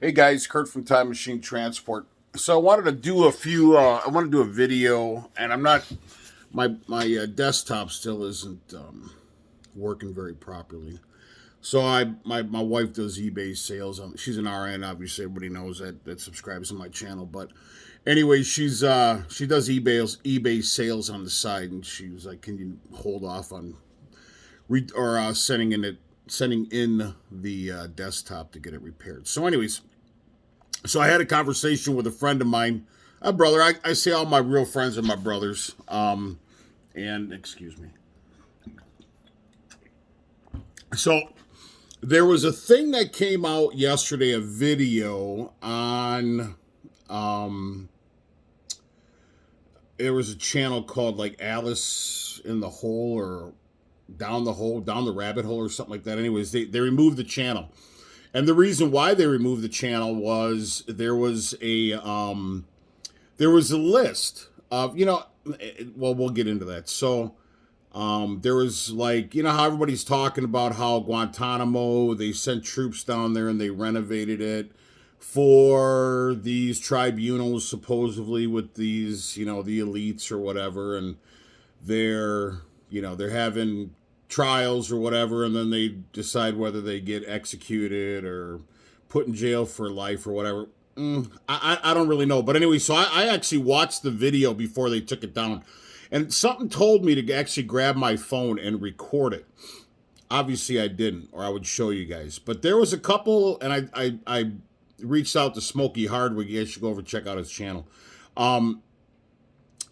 Hey guys, Kurt from Time Machine Transport. So I wanted to do I want to do a video, and I'm not. My desktop still isn't working very properly. So my wife does eBay sales. She's an RN, obviously everybody knows that subscribes to my channel. But anyway, she does eBay sales on the side, and she was like, "Can you hold off on sending in the desktop to get it repaired?" So anyways. So I had a conversation with a friend of mine, a brother. I say all my real friends are my brothers. And excuse me. So there was a thing that came out yesterday, a video on. There was a channel called like Alice in the Hole or down the rabbit hole or something like that. Anyways, they removed the channel. And the reason why they removed the channel was there was a list of, well, we'll get into that. So there was like, how everybody's talking about how Guantanamo, they sent troops down there and they renovated it for these tribunals, supposedly with these, the elites or whatever. And they're having trials or whatever, and then they decide whether they get executed or put in jail for life or whatever. I don't really know. But anyway, so I actually watched the video before they took it down. And something told me to actually grab my phone and record it. Obviously, I didn't, or I would show you guys. But there was a couple, and I reached out to Smokey Hardwick. You guys should go over and check out his channel.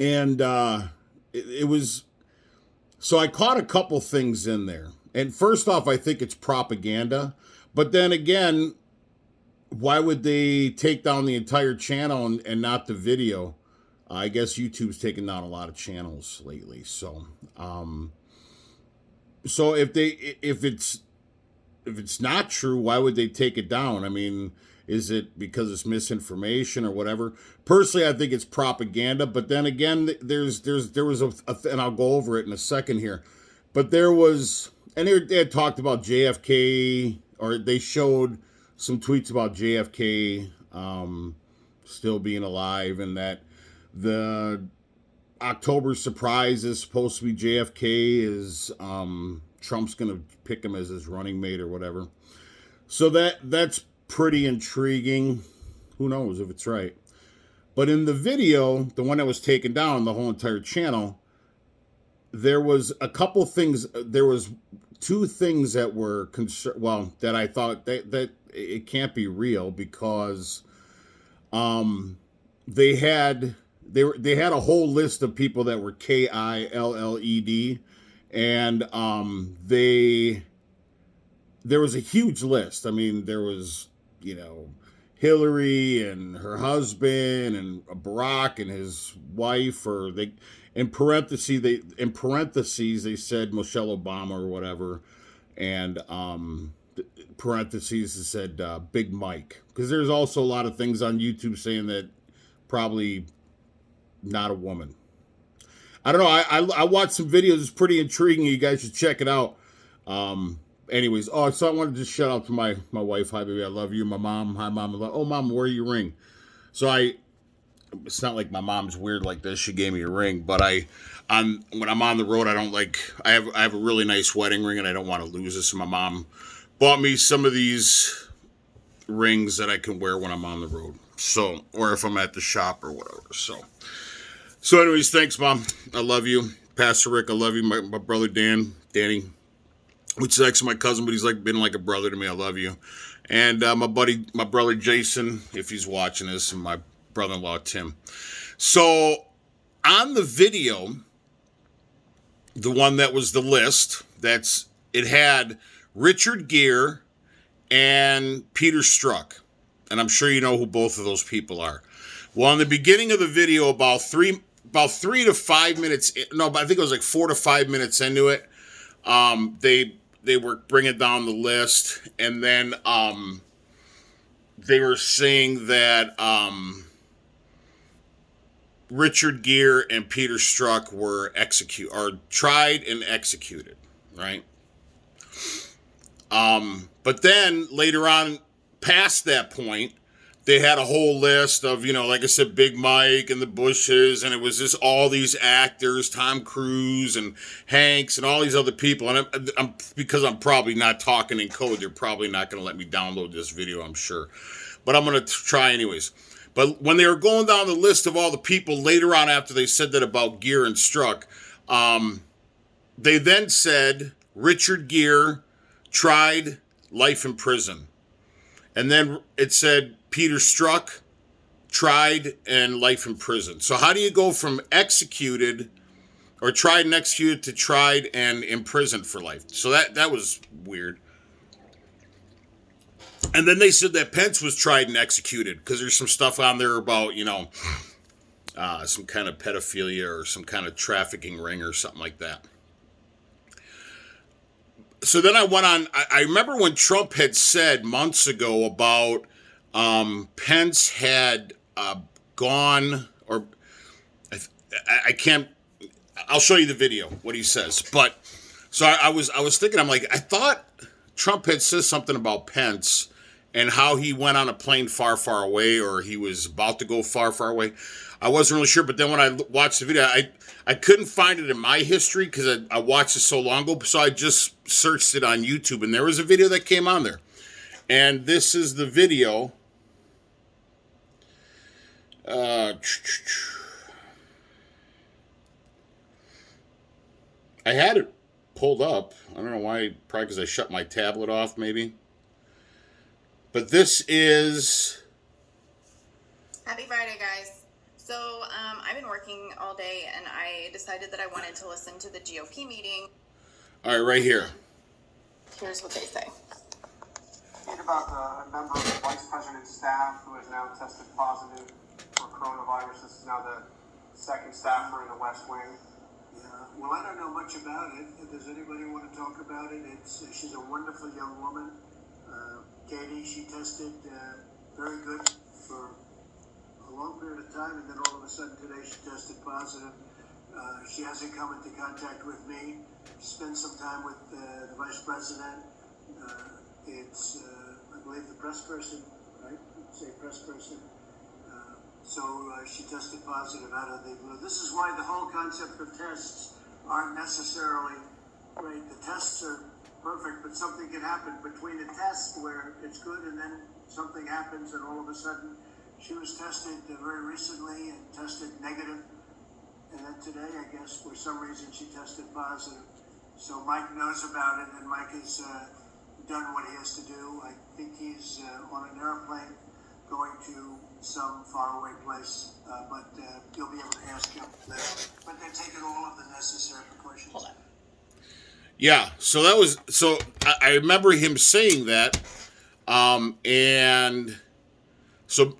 It was... So I caught a couple things in there. And first off, I think it's propaganda. But then again, why would they take down the entire channel and not the video? I guess YouTube's taken down a lot of channels lately. So if it's not true, why would they take it down? I mean, is it because it's misinformation or whatever? Personally, I think it's propaganda. But then again, there was and I'll go over it in a second here. But there was, and they had talked about JFK, or they showed some tweets about JFK still being alive, and that the October surprise is supposed to be JFK. Is Trump's going to pick him as his running mate or whatever. So that's pretty intriguing. Who knows if it's right? But in the video, the one that was taken down, the whole entire channel, there was a couple things. There was two things that were that I thought that it can't be real, because they had a whole list of people that were KILLED, and there was a huge list. I mean, there was, Hillary and her husband and Barack and his wife, or in parentheses they said Michelle Obama or whatever, and parentheses it said Big Mike, because there's also a lot of things on YouTube saying that probably not a woman. I don't know. I watched some videos. It's pretty intriguing. You guys should check it out. Anyways, so I wanted to just shout out to my wife. Hi, baby, I love you. My mom, hi, mom. Oh, mom, wear your ring. So it's not like my mom's weird like this. She gave me a ring, but when I'm on the road, I have a really nice wedding ring, and I don't want to lose it. So my mom bought me some of these rings that I can wear when I'm on the road. So, or if I'm at the shop or whatever. So anyways, thanks, Mom. I love you. Pastor Rick, I love you. My brother Danny, which is actually my cousin, but he's been like a brother to me. I love you. And my brother Jason, if he's watching this, and my brother-in-law Tim. So on the video, the one that was the list, it had Richard Gere and Peter Strzok. And I'm sure you know who both of those people are. Well, in the beginning of the video, about 3 to 5 minutes, but I think it was like 4 to 5 minutes into it, they were bringing down the list, and then they were saying that Richard Gere and Peter Strzok were tried and executed, right? But then later on, past that point, they had a whole list of, like I said, Big Mike and the Bushes, and it was just all these actors, Tom Cruise and Hanks and all these other people. And because I'm probably not talking in code, they're probably not going to let me download this video, I'm sure. But I'm going to try anyways. But when they were going down the list of all the people later on after they said that about Gere and Strzok, they then said Richard Gere tried life in prison. And then it said Peter Strzok tried and life in prison. So how do you go from executed or tried and executed to tried and imprisoned for life? So that was weird. And then they said that Pence was tried and executed because there's some stuff on there about, some kind of pedophilia or some kind of trafficking ring or something like that. So then I went on. I remember when Trump had said months ago about Pence had gone, or I can't. I'll show you the video what he says. But so I was thinking, I'm like, I thought Trump had said something about Pence and how he went on a plane far, far away, or he was about to go far, far away. I wasn't really sure, but then when I watched the video, I couldn't find it in my history because I watched it so long ago, so I just searched it on YouTube, and there was a video that came on there. And this is the video. I had it pulled up. I don't know why, probably because I shut my tablet off, maybe. But this is... Happy Friday, guys. So I've been working all day, and I decided that I wanted to listen to the GOP meeting. All right, right here. Here's what they say. About a member of the vice president's staff who has now tested positive for coronavirus. This is now the second staffer in the West Wing. Yeah. Well, I don't know much about it. Does anybody want to talk about it? She's a wonderful young woman. Katie, she tested very good for a long period of time, and then all of a sudden today she tested positive. She hasn't come into contact with me. She spent some time with the vice president. I believe, the press person, right? Say press person. So she tested positive out of the blue. This is why the whole concept of tests aren't necessarily great. The tests are perfect, but something can happen between a test where it's good and then something happens and all of a sudden she was tested very recently and tested negative. And then today, I guess, for some reason, she tested positive. So Mike knows about it, and Mike has done what he has to do. I think he's on an airplane going to some faraway place, but you'll be able to ask him later. But they're taking all of the necessary precautions. Hold on. Yeah, so that was I remember him saying that, and so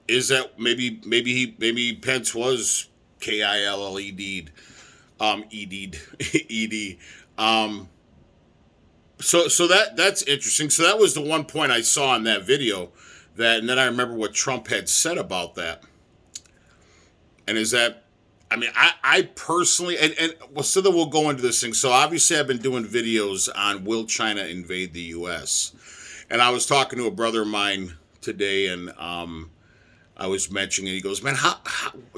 is that maybe Pence was KILLED, ED. So that's interesting. So that was the one point I saw in that video, and then I remember what Trump had said about that. And is that, I mean, I personally, and well, so then we'll go into this thing. So obviously I've been doing videos on will China invade the U.S. And I was talking to a brother of mine today, and I was mentioning, and he goes, man, how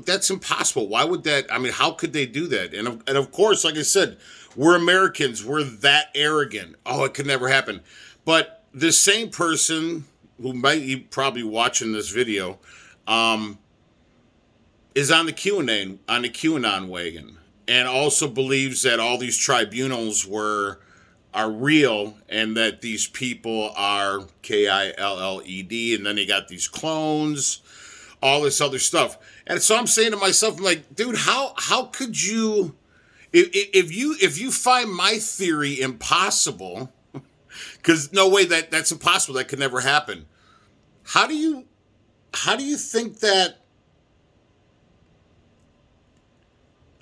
that's impossible. Why would that, I mean, how could they do that? And of course, like I said, we're Americans. We're that arrogant. Oh, it could never happen. But this same person who might be probably watching this video, is on the QAnon wagon, and also believes that all these tribunals are real and that these people are KILLED, and then they got these clones, all this other stuff. And so I'm saying to myself, I'm like, dude, how could you, if you find my theory impossible, because no way that's impossible, that could never happen. How do you think that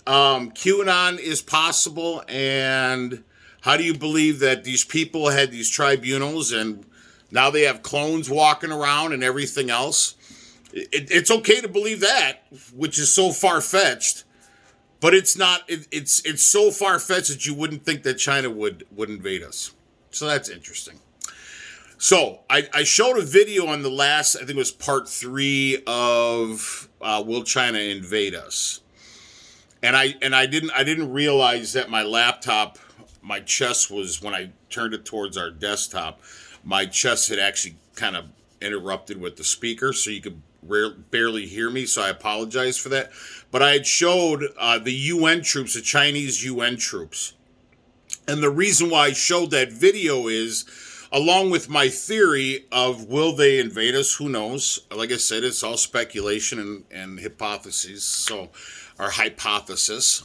QAnon is possible, and how do you believe that these people had these tribunals and now they have clones walking around and everything else? It's okay to believe that, which is so far-fetched, but it's not. It's so far-fetched that you wouldn't think that China would invade us. So that's interesting. So I showed a video on the last, I think it was part 3 of Will China Invade Us? And I didn't realize that my laptop, my chest was, when I turned it towards our desktop, my chest had actually kind of interrupted with the speaker, so you could barely hear me. So I apologize for that. But I had showed the UN troops, the Chinese UN troops, and the reason why I showed that video is, along with my theory of will they invade us, who knows? Like I said, it's all speculation and hypotheses. So, or hypothesis.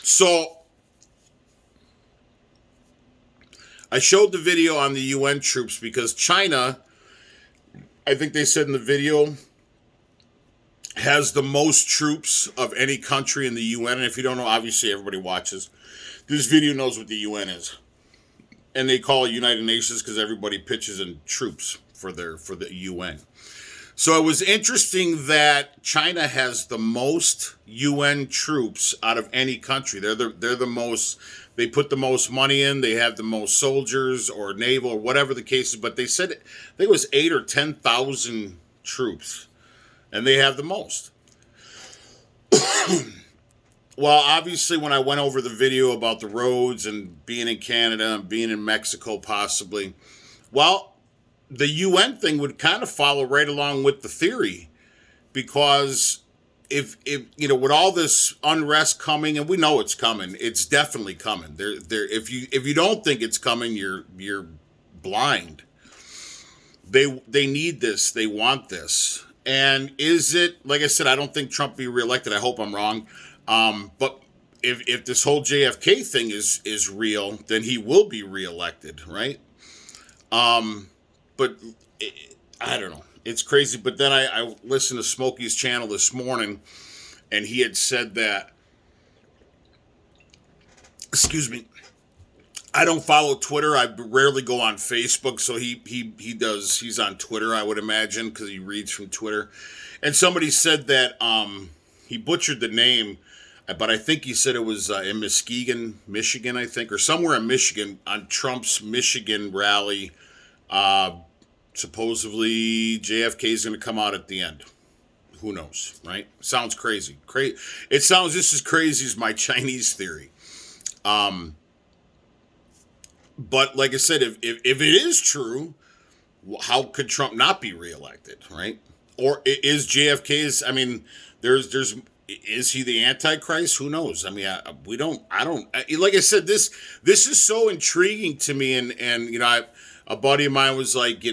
So I showed the video on the UN troops because China, I think they said in the video, has the most troops of any country in the UN. And if you don't know, obviously everybody watches. This video knows what the UN is. And they call it United Nations because everybody pitches in troops for the UN. So it was interesting that China has the most UN troops out of any country. They're the most. They put the most money in. They have the most soldiers or naval or whatever the case is. But they said I think it was 8,000 or 10,000 troops, and they have the most. Well, obviously, when I went over the video about the roads and being in Canada and being in Mexico possibly, well, the UN thing would kind of follow right along with the theory, because if with all this unrest coming, and we know it's coming, it's definitely coming. If you don't think it's coming, you're blind. They need this. They want this. And is it, like I said, I don't think Trump be reelected. I hope I'm wrong. But if this whole JFK thing is real, then he will be reelected, right? But I don't know. It's crazy. But then I listened to Smokey's channel this morning, and he had said that, excuse me, I don't follow Twitter. I rarely go on Facebook. So he's on Twitter, I would imagine, because he reads from Twitter. And somebody said that he butchered the name, but I think he said it was in Muskegon, Michigan, I think, or somewhere in Michigan, on Trump's Michigan rally. Supposedly JFK is going to come out at the end. Who knows, right? Sounds crazy. It sounds just as crazy as my Chinese theory. But like I said, if it is true, how could Trump not be reelected, right? Or is JFK's? I mean, there's. Is he the Antichrist? Who knows? I mean, I don't. Like I said, this is so intriguing to me, and a buddy of mine was like,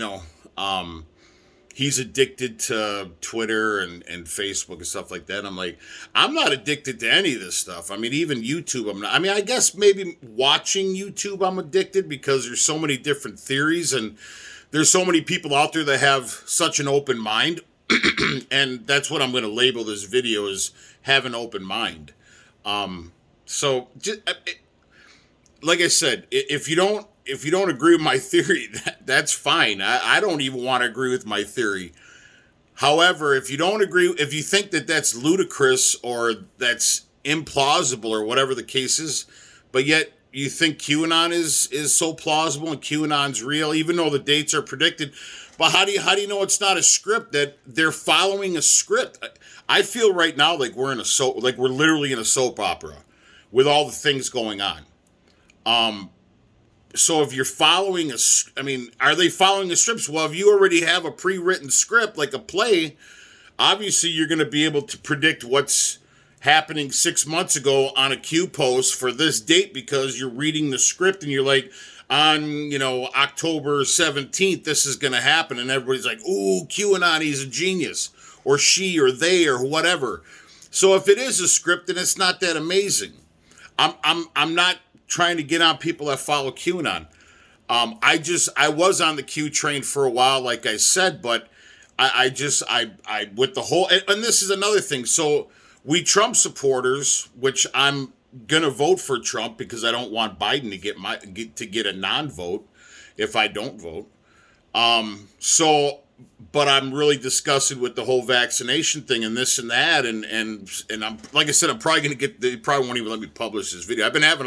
he's addicted to Twitter and Facebook and stuff like that. And I'm like, I'm not addicted to any of this stuff. I mean, even YouTube, I'm not. I mean, I guess maybe watching YouTube, I'm addicted because there's so many different theories and there's so many people out there that have such an open mind. And that's what I'm going to label this video as have an open mind. So just, like I said, if you don't agree with my theory, that's fine. I don't even want to agree with my theory. However, if you don't agree, if you think that that's ludicrous or that's implausible or whatever the case is, but yet you think QAnon is so plausible and QAnon's real, even though the dates are predicted. But how do you know it's not a script, that they're following a script? I feel right now like we're literally in a soap opera with all the things going on. So if you're following are they following the scripts? Well, if you already have a pre-written script, like a play, obviously you're going to be able to predict what's happening 6 months ago on a Q post for this date because you're reading the script and you're like, on, October 17th, this is going to happen. And everybody's like, ooh, QAnon, he's a genius. Or she or they or whatever. So if it is a script, then it's not that amazing. I'm not trying to get on people that follow QAnon. I was on the Q train for a while, like I said, but I with the whole, and this is another thing. So we Trump supporters, which I'm gonna vote for Trump because I don't want Biden to get a non-vote if I don't vote. But I'm really disgusted with the whole vaccination thing and this and that, and I'm, like I said, I'm probably gonna they probably won't even let me publish this video. I've been having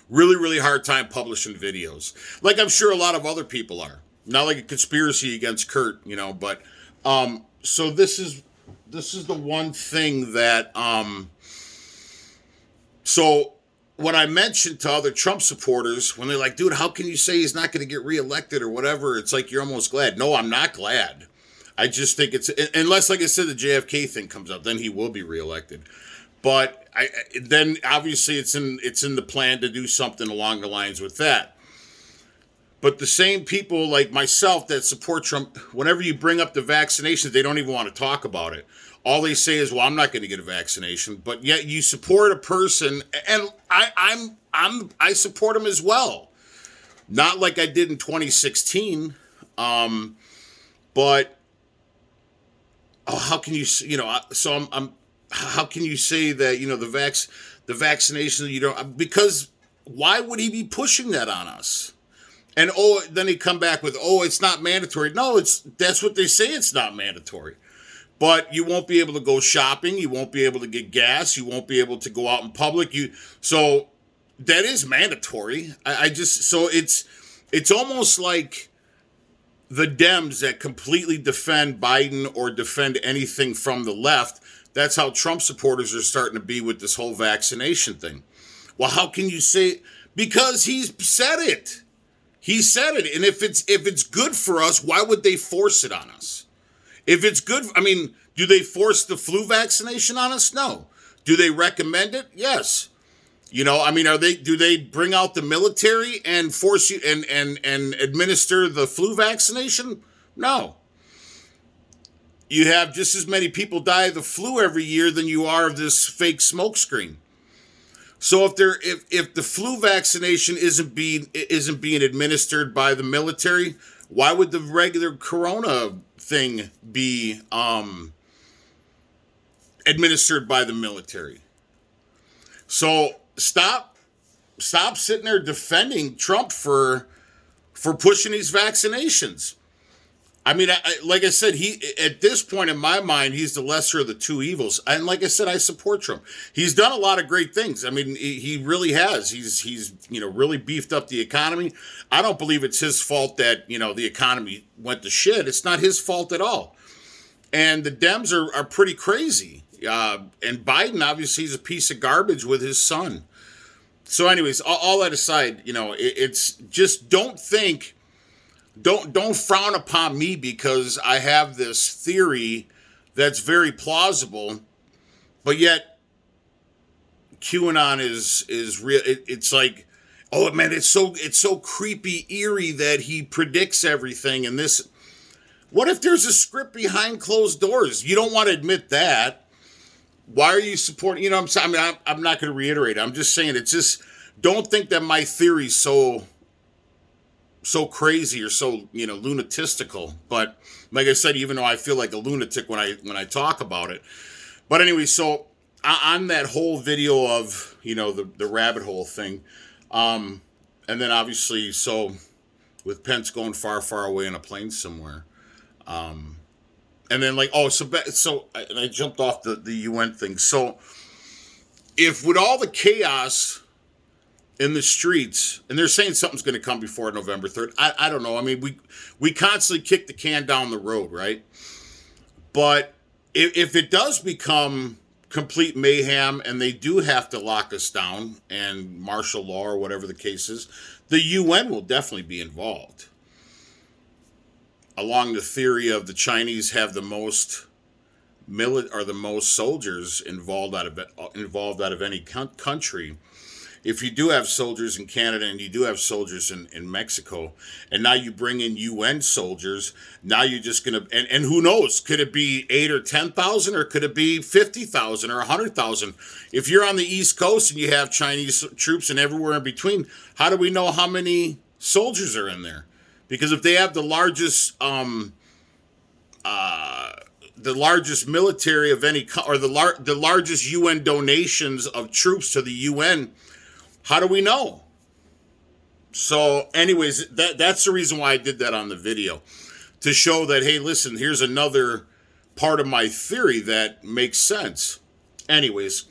really hard time publishing videos, like I'm sure a lot of other people are. not like a conspiracy against Kurt, but so this is the one thing that so when I mentioned to other Trump supporters, when they're like, dude, how can you say he's not going to get reelected or whatever? It's like, you're almost glad. No, I'm not glad. I just think unless, like I said, the JFK thing comes up, then he will be reelected. But then obviously it's in the plan to do something along the lines with that. But the same people like myself that support Trump, whenever you bring up the vaccinations, they don't even want to talk about it. All they say is, "Well, I'm not going to get a vaccination," but yet you support a person, and I support him as well. Not like I did in 2016, but how can you So I'm how can you say that the vaccination because why would he be pushing that on us? And then he come back with, it's not mandatory. No, that's what they say. It's not mandatory. But you won't be able to go shopping. You won't be able to get gas. You won't be able to go out in public. So that is mandatory. So it's almost like the Dems that completely defend Biden or defend anything from the left. That's how Trump supporters are starting to be with this whole vaccination thing. Well, how can you say? Because he's said it. He said it. And if it's good for us, why would they force it on us? If it's good, do they force the flu vaccination on us? No. Do they recommend it? Yes. Do they bring out the military and force you and administer the flu vaccination? No. You have just as many people die of the flu every year than you are of this fake smokescreen. So if the flu vaccination isn't being administered by the military, why would the regular corona thing be administered by the military? So stop sitting there defending Trump for pushing these vaccinations. Like I said, at this point in my mind, he's the lesser of the two evils. And like I said, I support Trump. He's done a lot of great things. He really has. He's really beefed up the economy. I don't believe it's his fault that, the economy went to shit. It's not his fault at all. And the Dems are pretty crazy. And Biden, obviously, is a piece of garbage with his son. So anyways, all that aside, it's just don't frown upon me because I have this theory that's very plausible, but yet QAnon is real. It's like, oh man, it's so creepy, eerie that he predicts everything. And this, what if there's a script behind closed doors? You don't want to admit that. Why are you supporting? I'm saying. I'm not going to reiterate. I'm just saying. It's just, don't think that my theory's so crazy or so lunatistical. But like I said, even though I feel like a lunatic when I talk about it. But anyway, so on that whole video of the rabbit hole thing, and then obviously so with Pence going far away in a plane somewhere, and then and I jumped off the UN thing. So if with all the chaos in the streets, and they're saying something's going to come before November 3rd. I don't know. We constantly kick the can down the road, right? But if it does become complete mayhem and they do have to lock us down and martial law or whatever the case is, the UN will definitely be involved. Along the theory of the Chinese have the most soldiers involved out of any country. If you do have soldiers in Canada and you do have soldiers in Mexico, and now you bring in UN soldiers, now you're just going to, and who knows, could it be 8 or 10,000 or could it be 50,000 or 100,000? If you're on the East Coast and you have Chinese troops and everywhere in between, how do we know how many soldiers are in there? Because if they have the largest military of any, or the largest UN donations of troops to the UN, how do we know? So anyways, that's the reason why I did that on the video. To show that, hey, listen, here's another part of my theory that makes sense. Anyways,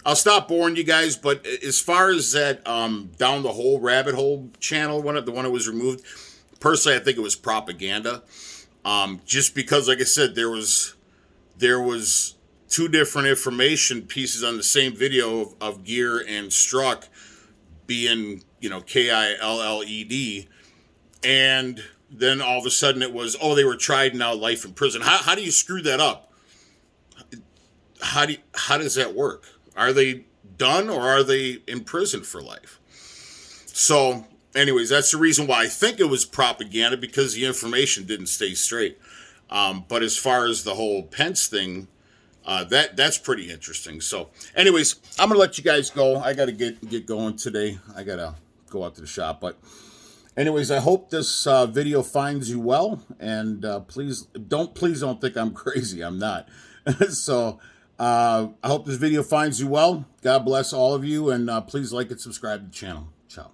I'll stop boring you guys, but as far as that down the hole rabbit hole channel, the one that was removed, Personally, I think it was propaganda. Just because, like I said, there was two different information pieces on the same video of Gear and Struck being, KILLED, and then all of a sudden it was, they were tried and now life in prison. How do you screw that up? How does that work? Are they done or are they in prison for life? So, anyways, that's the reason why I think it was propaganda, because the information didn't stay straight. But as far as the whole Pence thing, that's pretty interesting. So, anyways, I'm gonna let you guys go. I gotta get going today. I gotta go out to the shop. But, anyways, I hope this video finds you well, and please don't think I'm crazy. I'm not. So, I hope this video finds you well. God bless all of you, and please like and subscribe to the channel. Ciao.